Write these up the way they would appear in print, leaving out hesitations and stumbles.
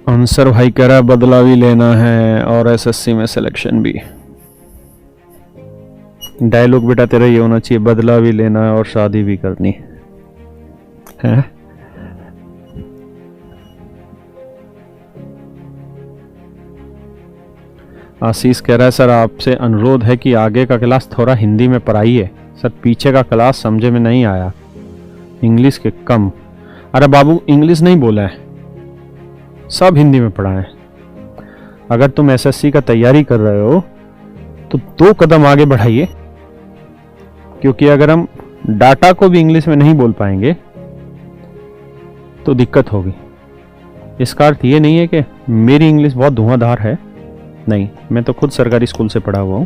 Answer भाई कह रहा है बदला भी लेना है और एसएससी में सिलेक्शन भी। डायलॉग बेटा तेरा ये होना चाहिए, बदला भी लेना है और शादी भी करनी है। आशीष कह रहा है सर आपसे अनुरोध है कि आगे का क्लास थोड़ा हिंदी में पढ़ाइए सर, पीछे का क्लास समझे में नहीं आया, इंग्लिश के कम। अरे बाबू इंग्लिश नहीं बोला है, सब हिंदी में पढ़ा है। अगर तुम एसएससी का तैयारी कर रहे हो तो 2 कदम आगे बढ़ाइए, क्योंकि अगर हम डाटा को भी इंग्लिश में नहीं बोल पाएंगे तो दिक्कत होगी। इसका अर्थ ये नहीं है कि मेरी इंग्लिश बहुत धुआंधार है, नहीं, मैं तो खुद सरकारी स्कूल से पढ़ा हुआ हूं,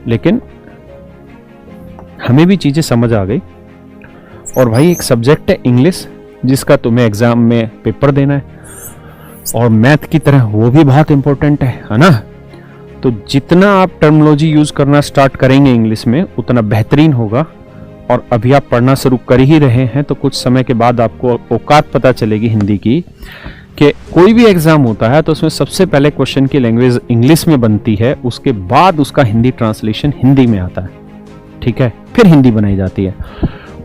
लेकिन हमें भी चीजें समझ आ गई। और भाई एक सब्जेक्ट है इंग्लिश जिसका तुम्हें एग्जाम में पेपर देना है, और मैथ की तरह वो भी बहुत इंपॉर्टेंट है ना। तो जितना आप टर्मिनोलॉजी यूज करना स्टार्ट करेंगे इंग्लिश में उतना बेहतरीन होगा। और अभी आप पढ़ना शुरू कर ही रहे हैं तो कुछ समय के बाद आपको औकात पता चलेगी हिंदी की, कि कोई भी एग्जाम होता है तो उसमें सबसे पहले क्वेश्चन की लैंग्वेज इंग्लिश में बनती है, उसके बाद उसका हिंदी ट्रांसलेशन हिंदी में आता है, ठीक है, फिर हिंदी बनाई जाती है,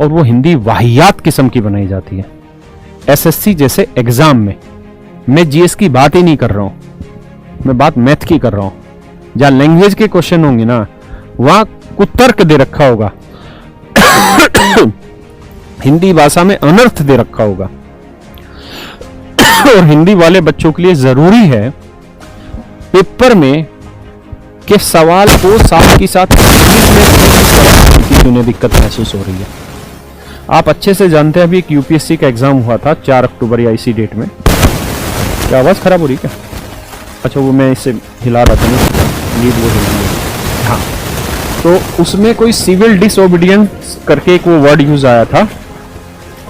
और वो हिंदी वाहियात किस्म की बनाई जाती है। एसएससी जैसे एग्जाम में मैं जीएस की बात ही नहीं कर रहा हूं, मैं बात मैथ की कर रहा हूं। जहां लैंग्वेज के क्वेश्चन होंगे ना, वहां कुतर्क दे रखा होगा हिंदी भाषा में अनर्थ दे रखा होगा। और हिंदी वाले बच्चों के लिए जरूरी है पेपर में कि सवाल को साथ ही साथ इंग्लिश में उन्हें दिक्कत महसूस हो रही है। आप अच्छे से जानते हैं अभी एक यूपीएससी का एग्जाम हुआ था 4 अक्टूबर या इसी डेट में। क्या आवाज खराब हो रही है क्या? अच्छा वो मैं इसे हिला रहा था ना, लीड वो हिल रही है। हाँ, तो उसमें कोई सिविल डिसओबीडियंस करके एक वो वर्ड यूज आया था,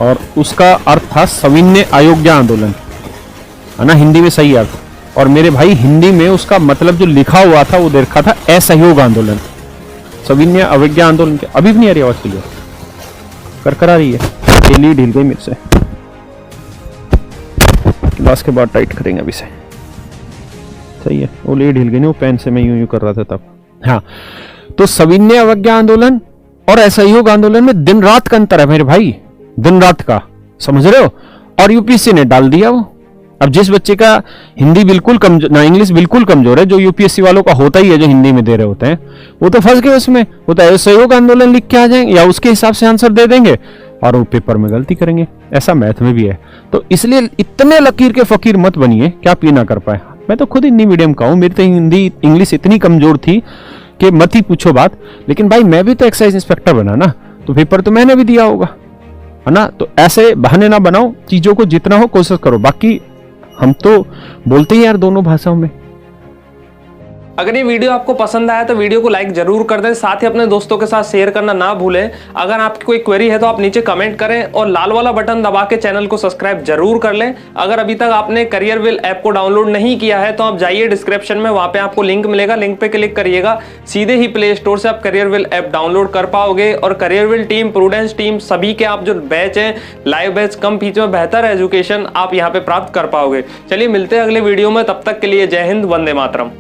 और उसका अर्थ था सविनय अयोग्य आंदोलन, है ना, हिंदी में सही अर्थ। और मेरे भाई हिंदी में उसका मतलब जो लिखा हुआ था वो देखा था असहयोग आंदोलन, सविनय अवज्ञा आंदोलन के। अभी भी नहीं आ रही आवाज क्लियर, करकरा रही है, ये लीड हिल गई मेरे से, क्लास के बाद टाइट करेंगे अभी से, सही है, वो लीड हिल गई ना, वो पेन से मैं यूं कर रहा था तब। हाँ, तो सविनय अवज्ञा आंदोलन और असहयोग आंदोलन में दिन रात का अंतर है मेरे भाई, दिन रात का, समझ रहे हो। और यूपीएससी ने डाल दिया वो। अब जिस बच्चे का हिंदी बिल्कुल कमजोर ना, इंग्लिश बिल्कुल कमजोर है, जो यूपीएससी वालों का होता ही है, जो हिंदी में दे रहे होते हैं, वो तो फंस गए उसमें। होता है सहयोग आंदोलन लिख के आ जाएंगे या उसके हिसाब से आंसर दे देंगे और वो पेपर में गलती करेंगे। ऐसा मैथ में भी है। तो इसलिए इतने लकीर के फकीर मत बनिए कि आप ये ना कर पाए। मैं तो खुद हिंदी मीडियम का हूं, मेरी तो हिंदी इंग्लिश इतनी कमजोर थी कि मत ही पूछो बात। लेकिन भाई मैं भी तो एक्साइज इंस्पेक्टर बना ना, तो पेपर तो मैंने भी दिया होगा, है ना। तो ऐसे बहाने ना बनाओ, चीजों को जितना हो कोशिश करो। बाकी हम तो बोलते हैं यार दोनों भाषाओं में। अगर ये वीडियो आपको पसंद आया तो वीडियो को लाइक जरूर कर दें, साथ ही अपने दोस्तों के साथ शेयर करना ना भूलें। अगर आपकी कोई क्वेरी है तो आप नीचे कमेंट करें और लाल वाला बटन दबा के चैनल को सब्सक्राइब जरूर कर लें। अगर अभी तक आपने करियरविल ऐप को डाउनलोड नहीं किया है तो आप जाइए डिस्क्रिप्शन में, वहां पे आपको लिंक मिलेगा, लिंक पे क्लिक करिएगा, सीधे ही प्ले स्टोर से आप करियरविल ऐप डाउनलोड कर पाओगे। और करियरविल टीम, प्रूडेंस टीम, सभी के आप जो बैच हैं, लाइव बैच, कम फीस में बेहतर एजुकेशन आप यहाँ पे प्राप्त कर पाओगे। चलिए मिलते हैं अगले वीडियो में, तब तक के लिए जय हिंद, वंदे मातरम।